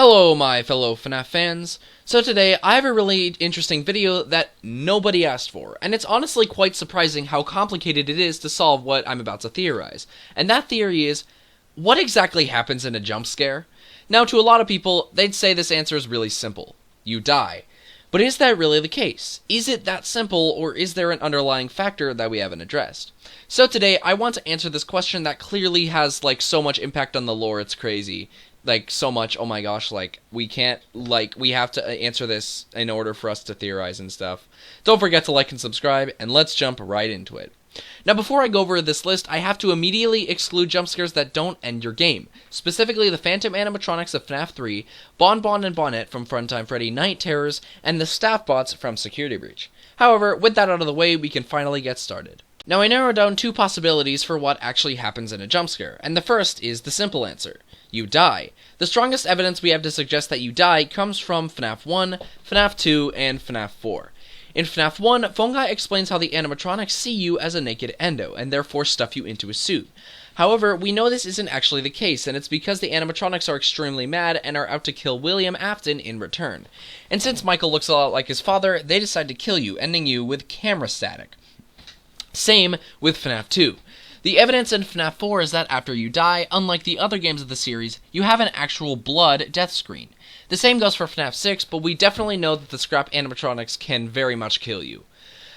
Hello my fellow FNAF fans. So today I have a really interesting video that nobody asked for, and it's honestly quite surprising how complicated it is to solve what I'm about to theorize. And that theory is, what exactly happens in a jump scare? Now to a lot of people, they'd say this answer is really simple. You die. But is that really the case? Is it that simple, or is there an underlying factor that we haven't addressed? So today I want to answer this question that clearly has so much impact on the lore, it's crazy. So much, oh my gosh, we can't, we have to answer this in order for us to theorize and stuff. Don't forget to like and subscribe, and let's jump right into it. Now, before I go over this list, I have to immediately exclude jump scares that don't end your game. Specifically, the Funtime Animatronics of FNAF 3, Bon Bon and Bonnet from Funtime Freddy Night Terrors, and the staff bots from Security Breach. However, with that out of the way, we can finally get started. Now, I narrowed down two possibilities for what actually happens in a jump scare, and the first is the simple answer. You die. The strongest evidence we have to suggest that you die comes from FNAF 1, FNAF 2, and FNAF 4. In FNAF 1, Fungi explains how the animatronics see you as a naked endo, and therefore stuff you into a suit. However, we know this isn't actually the case, and it's because the animatronics are extremely mad and are out to kill William Afton in return. And since Michael looks a lot like his father, they decide to kill you, ending you with camera static. Same with FNAF 2. The evidence in FNAF 4 is that after you die, unlike the other games of the series, you have an actual blood death screen. The same goes for FNAF 6, but we definitely know that the scrap animatronics can very much kill you.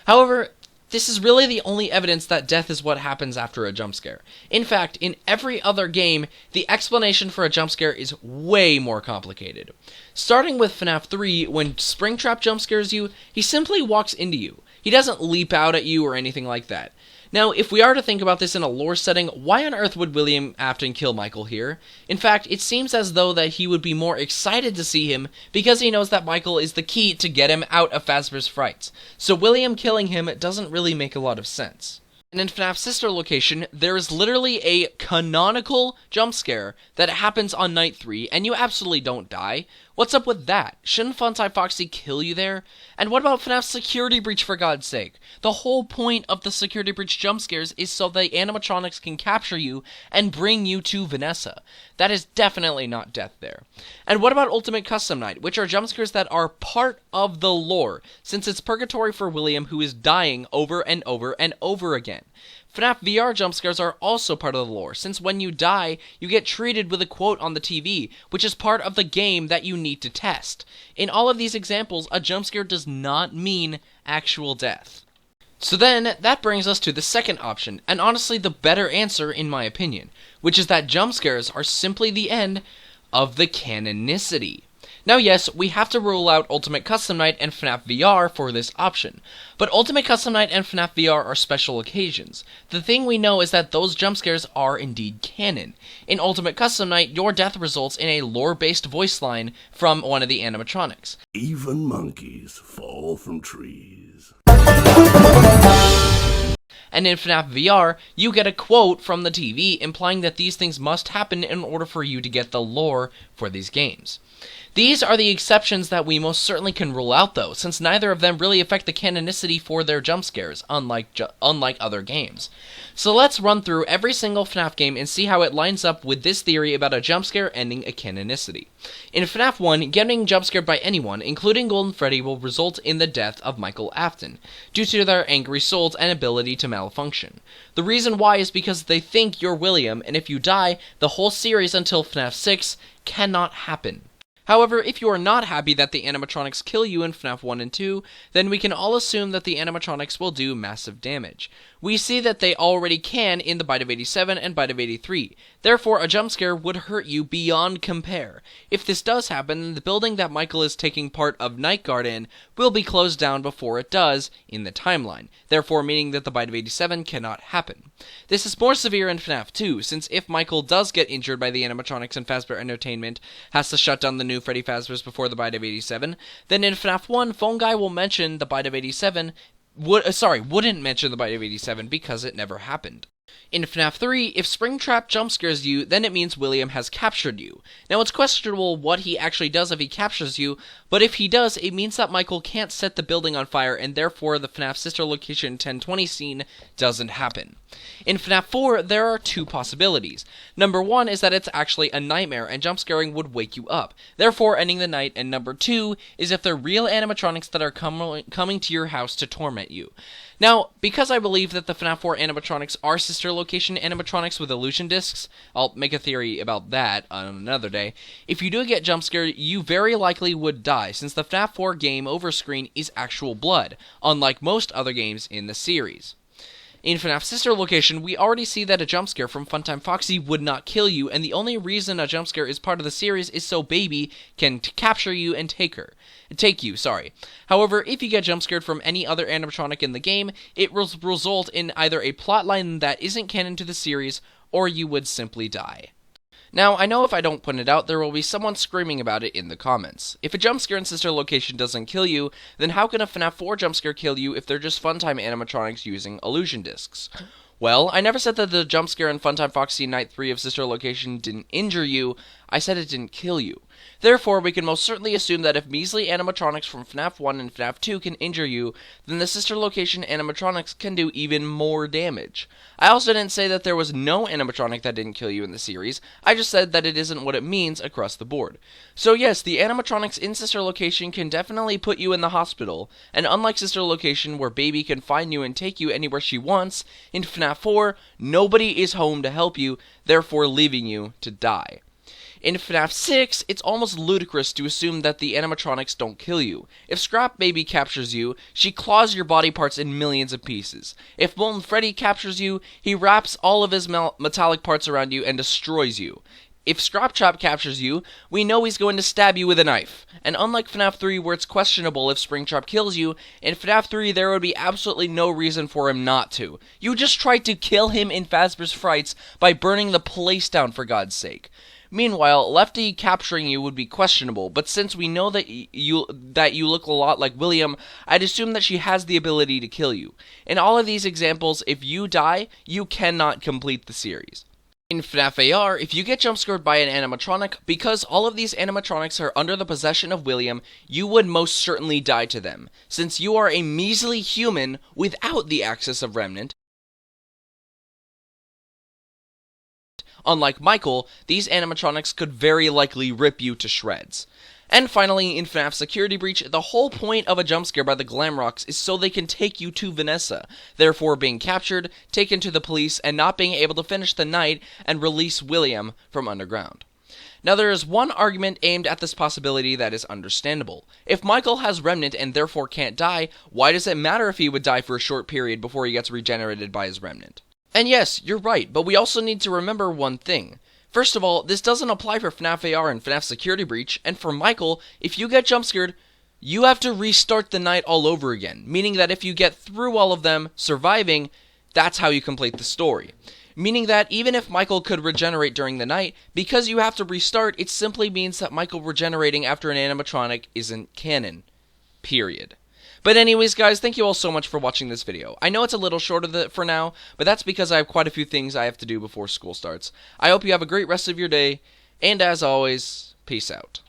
However, this is really the only evidence that death is what happens after a jump scare. In fact, in every other game, the explanation for a jump scare is way more complicated. Starting with FNAF 3, when Springtrap jump scares you, he simply walks into you. He doesn't leap out at you or anything like that. Now, if we are to think about this in a lore setting, why on earth would William Afton kill Michael here? In fact, it seems as though that he would be more excited to see him because he knows that Michael is the key to get him out of Fazbear's frights. So William killing him doesn't really make a lot of sense. And in FNAF's sister location, there is literally a canonical jump scare that happens on night 3, and you absolutely don't die. What's up with that? Shouldn't Funtime Foxy kill you there? And what about FNAF's Security Breach, for God's sake? The whole point of the Security Breach jump scares is so the animatronics can capture you and bring you to Vanessa. That is definitely not death there. And what about Ultimate Custom Night, which are jump scares that are part of the lore, since it's purgatory for William, who is dying over and over and over again. FNAF VR jump scares are also part of the lore, since when you die, you get treated with a quote on the TV, which is part of the game that you need to test. In all of these examples, a jump scare does not mean actual death. So then, that brings us to the second option, and honestly the better answer in my opinion, which is that jump scares are simply the end of the canonicity. Now yes, we have to rule out Ultimate Custom Night and FNAF VR for this option, but Ultimate Custom Night and FNAF VR are special occasions. The thing we know is that those jump scares are indeed canon. In Ultimate Custom Night, your death results in a lore-based voice line from one of the animatronics. Even monkeys fall from trees. And in FNAF VR, you get a quote from the TV implying that these things must happen in order for you to get the lore for these games. These are the exceptions that we most certainly can rule out though, since neither of them really affect the canonicity for their jump scares, unlike other games. So let's run through every single FNAF game and see how it lines up with this theory about a jump scare ending a canonicity. In FNAF 1, getting jump scared by anyone, including Golden Freddy, will result in the death of Michael Afton, due to their angry souls and ability to malfunction. The reason why is because they think you're William, and if you die, the whole series until FNAF 6 cannot happen. However, if you are not happy that the animatronics kill you in FNAF 1 and 2, then we can all assume that the animatronics will do massive damage. We see that they already can in the Bite of 87 and Bite of 83. Therefore, a jump scare would hurt you beyond compare. If this does happen, then the building that Michael is taking part of Night Guard in will be closed down before it does in the timeline, therefore meaning that the Bite of 87 cannot happen. This is more severe in FNAF 2, since if Michael does get injured by the animatronics and Fazbear Entertainment has to shut down the new Freddy Fazbear's before the Bite of 87, then in FNAF 1, Fungi will mention the Bite of 87, wouldn't mention the Bite of 87 because it never happened. In FNAF 3, if Springtrap jumpscares you, then it means William has captured you. Now, it's questionable what he actually does if he captures you, but if he does, it means that Michael can't set the building on fire, and therefore the FNAF Sister Location 1020 scene doesn't happen. In FNAF 4, there are two possibilities. Number one is that it's actually a nightmare, and jumpscaring would wake you up, therefore ending the night, and number two is if they're real animatronics that are coming to your house to torment you. Now, because I believe that the FNAF 4 animatronics are Sister Location animatronics with illusion discs, I'll make a theory about that on another day. If you do get jumpscared, you very likely would die, since the FNAF 4 game over screen is actual blood, unlike most other games in the series. In FNAF Sister Location, we already see that a jumpscare from Funtime Foxy would not kill you, and the only reason a jumpscare is part of the series is so Baby can capture you and take you. However, if you get jumpscared from any other animatronic in the game, it will result in either a plotline that isn't canon to the series, or you would simply die. Now, I know if I don't point it out, there will be someone screaming about it in the comments. If a jumpscare in Sister Location doesn't kill you, then how can a FNAF 4 jumpscare kill you if they're just Funtime animatronics using illusion discs? Well, I never said that the jumpscare in Funtime Foxy Night 3 of Sister Location didn't injure you, I said it didn't kill you. Therefore, we can most certainly assume that if measly animatronics from FNAF 1 and FNAF 2 can injure you, then the Sister Location animatronics can do even more damage. I also didn't say that there was no animatronic that didn't kill you in the series, I just said that it isn't what it means across the board. So yes, the animatronics in Sister Location can definitely put you in the hospital, and unlike Sister Location where Baby can find you and take you anywhere she wants, in FNAF 4, nobody is home to help you, therefore leaving you to die. In FNAF 6, it's almost ludicrous to assume that the animatronics don't kill you. If Scrap Baby captures you, she claws your body parts in millions of pieces. If Molten Freddy captures you, he wraps all of his metallic parts around you and destroys you. If Scraptrap captures you, we know he's going to stab you with a knife. And unlike FNAF 3 where it's questionable if Springtrap kills you, in FNAF 3 there would be absolutely no reason for him not to. You just tried to kill him in Fazbear's Frights by burning the place down, for God's sake. Meanwhile, Lefty capturing you would be questionable, but since we know that you look a lot like William, I'd assume that she has the ability to kill you. In all of these examples, if you die, you cannot complete the series. In FNAF AR, if you get jumpscared by an animatronic, because all of these animatronics are under the possession of William, you would most certainly die to them, since you are a measly human without the access of Remnant. Unlike Michael, these animatronics could very likely rip you to shreds. And finally, in FNAF Security Breach, the whole point of a jumpscare by the Glamrocks is so they can take you to Vanessa, therefore being captured, taken to the police, and not being able to finish the night and release William from underground. Now there is one argument aimed at this possibility that is understandable. If Michael has Remnant and therefore can't die, why does it matter if he would die for a short period before he gets regenerated by his Remnant? And yes, you're right, but we also need to remember one thing. First of all, this doesn't apply for FNAF AR and FNAF Security Breach, and for Michael, if you get jumpscared, you have to restart the night all over again, meaning that if you get through all of them, surviving, that's how you complete the story. Meaning that even if Michael could regenerate during the night, because you have to restart, it simply means that Michael regenerating after an animatronic isn't canon. Period. But anyways, guys, thank you all so much for watching this video. I know it's a little shorter for now, but that's because I have quite a few things I have to do before school starts. I hope you have a great rest of your day, and as always, peace out.